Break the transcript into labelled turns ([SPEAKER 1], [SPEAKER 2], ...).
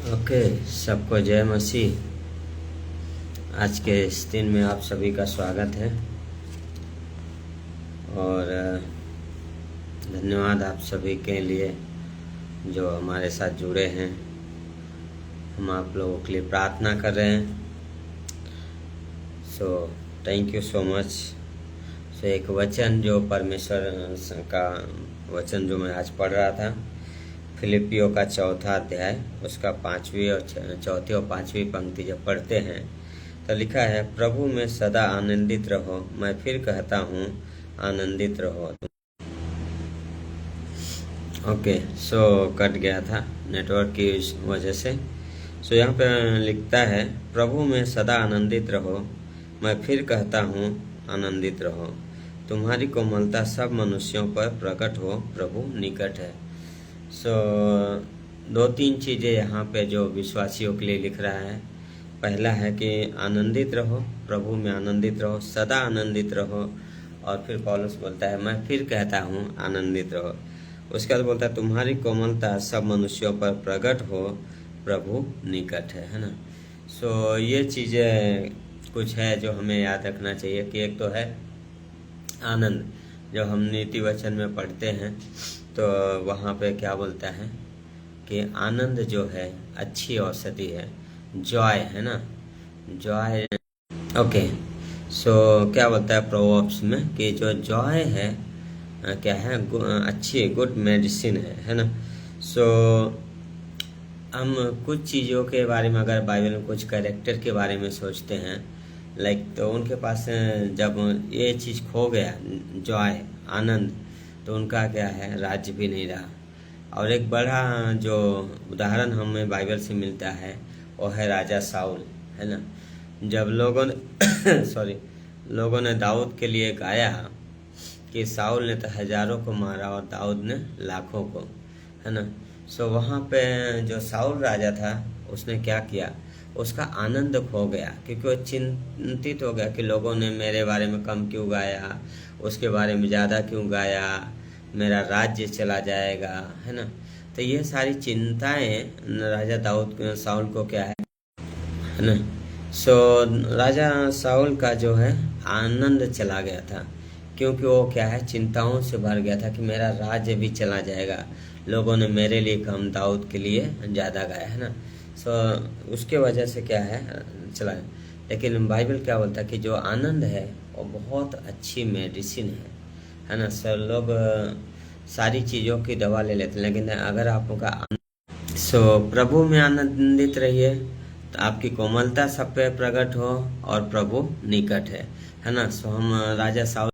[SPEAKER 1] Okay, सबको जय मसीह। आज के इस दिन में आप सभी का स्वागत है और धन्यवाद आप सभी के लिए जो हमारे साथ जुड़े हैं। हम आप लोगों के लिए प्रार्थना कर रहे हैं। So thank you so much. So एक वचन जो परमेश्वर का वचन जो मैं आज पढ़ रहा था, फिलिपियों का 4था अध्याय, उसका 5वीं और 4थी और 5वीं पंक्ति जब पढ़ते हैं तो लिखा है, प्रभु में सदा आनंदित रहो। मैं फिर कहता हूँ आनंदित रहो। ओके, सो कट गया था नेटवर्क की वजह से। सो यहाँ पे लिखता है, प्रभु में सदा आनंदित रहो। मैं फिर कहता हूँ आनंदित रहो। तुम्हारी कोमलता सब मनुष्यों पर प्रकट हो, प्रभु निकट है। सो 2-3 चीज़ें यहाँ पे जो विश्वासियों के लिए लिख रहा है। पहला है कि आनंदित रहो, प्रभु में आनंदित रहो, सदा आनंदित रहो। और फिर पौलुस बोलता है, मैं फिर कहता हूँ आनंदित रहो। उसके बाद बोलता है, तुम्हारी कोमलता सब मनुष्यों पर प्रकट हो, प्रभु निकट है ना। सो ये चीज़ें कुछ है जो हमें याद रखना चाहिए कि एक तो है आनंद। जो हम नीति वचन में पढ़ते हैं तो वहाँ पे क्या बोलता है कि आनंद जो है अच्छी औषधि है, जॉय है ना, जॉय। ओके, सो क्या बोलता है प्रोवर्ब्स में कि जो जॉय है क्या है, अच्छी गुड मेडिसिन है ना। सो हम कुछ चीज़ों के बारे में अगर बाइबल में कुछ कैरेक्टर के बारे में सोचते हैं तो उनके पास जब ये चीज़ खो गया, जॉय आनंद, तो उनका क्या है, राज्य भी नहीं रहा। और एक बड़ा जो उदाहरण हमें बाइबल से मिलता है वो है राजा साउल, है ना। जब लोगों ने लोगों ने दाऊद के लिए गाया कि साउल ने तो हजारों को मारा और दाऊद ने लाखों को, है ना। सो वहाँ पे जो साउल राजा था उसने क्या किया, उसका आनंद खो गया क्योंकि वो चिंतित हो गया कि लोगों ने मेरे बारे में कम क्यों गाया, उसके बारे में ज़्यादा क्यों गाया, मेरा राज्य चला जाएगा, है ना। तो ये सारी चिंताएं राजा साउल को क्या है ना। सो राजा साउल का जो है आनंद चला गया था क्योंकि वो क्या है, चिंताओं से भर गया था कि मेरा राज्य भी चला जाएगा, लोगों ने मेरे लिए कम, दाऊद के लिए ज़्यादा गाया, है ना। सो उसके वजह से क्या है, चला। लेकिन बाइबल क्या बोलता है कि जो आनंद है वो बहुत अच्छी मेडिसिन है ना। सब लोग सारी चीज़ों की दवा ले लेते हैं, लेकिन अगर आपका प्रभु में आनंदित रहिए तो आपकी कोमलता सब पे प्रकट हो और प्रभु निकट है ना। सो हम राजा साउल